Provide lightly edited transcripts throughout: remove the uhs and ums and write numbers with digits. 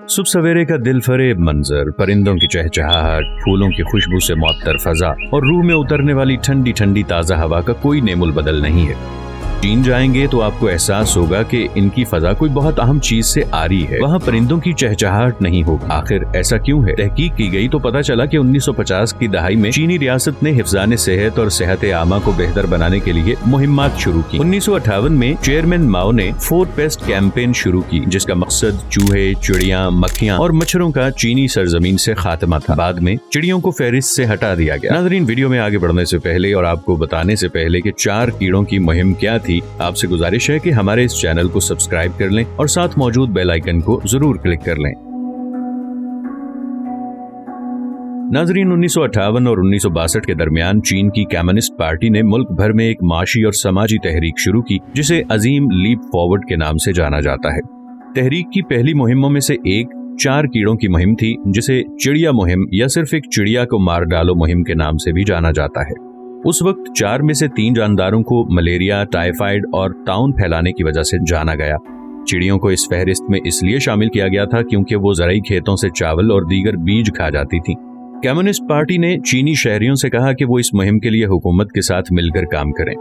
सुबह सवेरे का दिल फरेब मंजर, परिंदों की चहचहाहट, फूलों की खुशबू से मुअत्तर फजा और रूह में उतरने वाली ठंडी ठंडी ताज़ा हवा का कोई नेमुल बदल नहीं है। चीन जाएंगे तो आपको एहसास होगा कि इनकी फजा कोई बहुत अहम चीज से आ रही है। वहाँ परिंदों की चहचहाहट नहीं होगी। आखिर ऐसा क्यों है? तहकीक की गई तो पता चला कि 1950 की दहाई में चीनी रियासत ने हिफ्ज़ाने सेहत और सेहत आमा को बेहतर बनाने के लिए मुहिम्मात शुरू की। 1958 में चेयरमैन माओ ने 4 पेस्ट कैंपेन शुरू की, जिसका मकसद चूहे, चिड़िया, मक्खियाँ और मच्छरों का चीनी सरजमीन से खात्मा था। बाद में चिड़ियों को फहरिस्त से हटा दिया गया। नाज़रीन, वीडियो में आगे बढ़ने से पहले और आपको बताने से पहले कि 4 कीड़ों की मुहिम क्या थी, आपसे गुजारिश है कि हमारे इस चैनल को सब्सक्राइब कर लें और साथ मौजूद बेल आइकन को जरूर क्लिक कर लें। नाज़रीन, 1958 और 1962 के दरमियान चीन की कम्युनिस्ट पार्टी ने मुल्क भर में एक माशी और समाजी तहरीक शुरू की, जिसे अजीम लीप फॉरवर्ड के नाम से जाना जाता है। तहरीक की पहली मुहिमों में से एक 4 कीड़ों की मुहिम थी, जिसे चिड़िया मुहिम या सिर्फ एक चिड़िया को मार डालो मुहिम के नाम से भी जाना जाता है। उस वक्त 4 में से 3 जानदारों को मलेरिया, टाइफाइड और ताउन फैलाने की वजह से जाना गया। चिड़ियों को इस फहरिस्त में इसलिए शामिल किया गया था क्योंकि वो ज़राई खेतों से चावल और दीगर बीज खा जाती थीं। कम्युनिस्ट पार्टी ने चीनी शहरियों से कहा कि वो इस मुहिम के लिए हुकूमत के साथ मिलकर काम करें।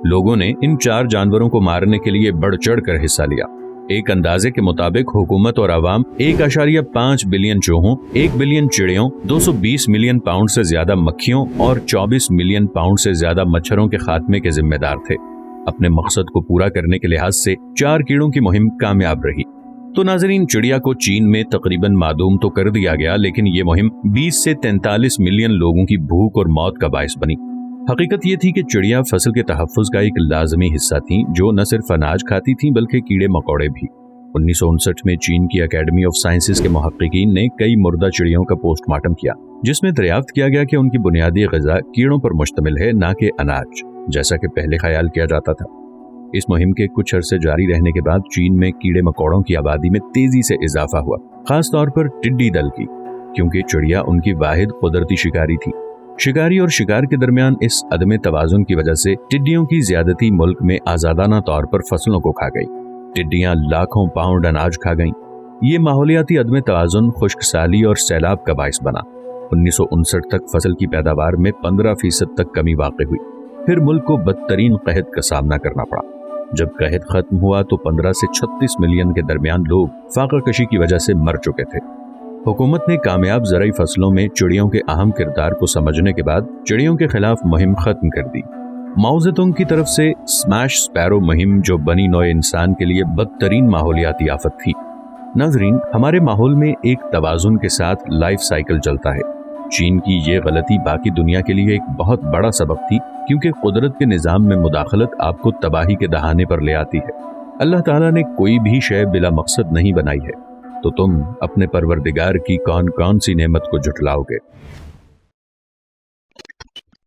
लोगों ने इन 4 जानवरों को मारने के लिए बढ़ चढ़ कर हिस्सा लिया। एक अंदाजे के मुताबिक हुकूमत और आवाम 1.5 बिलियन चूहों, 1 बिलियन चिड़ियों, 220 मिलियन पाउंड से ज्यादा मक्खियों और 24 मिलियन पाउंड से ज्यादा मच्छरों के खात्मे के जिम्मेदार थे। अपने मकसद को पूरा करने के लिहाज से 4 कीड़ों की मुहिम कामयाब रही। तो नाज़रीन, चिड़िया को चीन में तकरीबन मादूम तो कर दिया गया, लेकिन ये मुहिम 20 से 43 मिलियन लोगों की भूख और मौत का बाइस बनी। हकीकत ये थी कि चिड़िया फसल के तहफ़्फ़ुज़ का एक लाजमी हिस्सा थी, जो न सिर्फ अनाज खाती थीं बल्कि कीड़े मकोड़े भी। 1959 में चीन की अकेडमी ऑफ साइंसेज के मुहक्किकीन ने कई मुर्दा चिड़ियों का पोस्टमार्टम किया, जिसमें दरियाफ्त किया गया कि उनकी बुनियादी ग़िज़ा कीड़ों पर मुश्तमिल है, ना कि अनाज, जैसा कि पहले ख्याल किया जाता था। इस मुहिम के कुछ अरसे जारी रहने के बाद चीन में कीड़े मकोड़ों की आबादी में तेजी से इजाफा हुआ, खास तौर पर टिड्डी दल की, क्योंकि चिड़िया उनकी वाहिद कुदरती शिकारी थी। शिकारी और शिकार के दरमियान इस अदमे तवाजुन की वजह से टिड्डियों की ज्यादती मुल्क में आजादाना तौर पर फसलों को खा गई। टिड्डियां लाखों पाउंड अनाज खा गईं। ये माहौलियाती अदमे तवाजुन खुश्कसाली और सैलाब का बाइस बना। 1959 तक फसल की पैदावार में 15% तक कमी वाक़ई हुई। फिर मुल्क को बदतरीन कहत का सामना करना पड़ा। जब कहत खत्म हुआ तो 15 से 36 मिलियन के दरमियान लोग फाका कशी की वजह से मर चुके थे। हुकूमत ने कामयाब ज़राई फसलों में चिड़ियों के अहम किरदार को समझने के बाद चिड़ियों के खिलाफ मुहिम खत्म कर दी। माओ ज़ेतुंग की तरफ से स्मैश स्पैरो मुहिम, जो बनी नौ इंसान के लिए बदतरीन माहौलियाती आफत थी। नाज़रीन, हमारे माहौल में एक तवाज़ुन के साथ लाइफ साइकिल चलता है। चीन की ये गलती बाकी दुनिया के लिए एक बहुत बड़ा सबक थी, क्योंकि कुदरत के निज़ाम में मुदाखलत आपको तबाही के दहाने पर ले आती है। अल्लाह ताला ने कोई भी शय बिला मकसद नहीं बनाई है, तो तुम अपने परवरदिगार की कौन कौन सी नेमत को झुठलाओगे?